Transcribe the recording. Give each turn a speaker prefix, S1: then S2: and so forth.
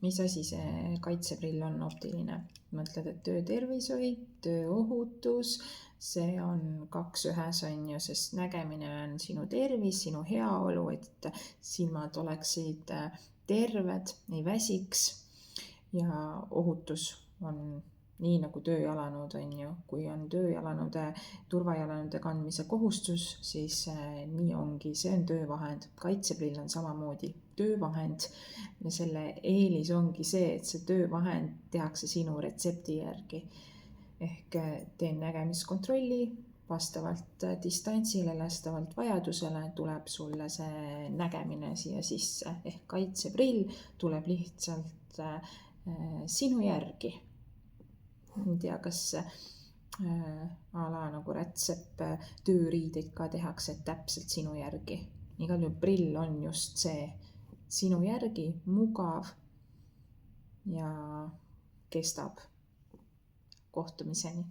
S1: Mis asi see kaitseprill on optiline? Mõtled, et töötervishoid, tööohutus, see on 2 ühes, on ju, sest nägemine on sinu tervis, sinu heaolu, et silmad oleksid terved, ei väsiks. Ja ohutus on nii nagu tööjalanõud, on ju. Kui on tööjalanõude, turvajalanõude kandmise kohustus, siis nii ongi, see on töövahend. Kaitseprill on samamoodi töövahend ja selle eelis ongi see, et see töövahend tehakse sinu retsepti järgi. Ehk teen nägemiskontrolli, vastavalt distantsile, vastavalt vajadusele tuleb sulle see nägemine siia sisse. Ehk kaitseprill tuleb lihtsalt sinu järgi. Ei tea, kas ala nagu rätsep tööriideid ka tehakse täpselt sinu järgi. Igal juhul prill on just see sinu järgi, mugav ja kestab. Kohtumiseni.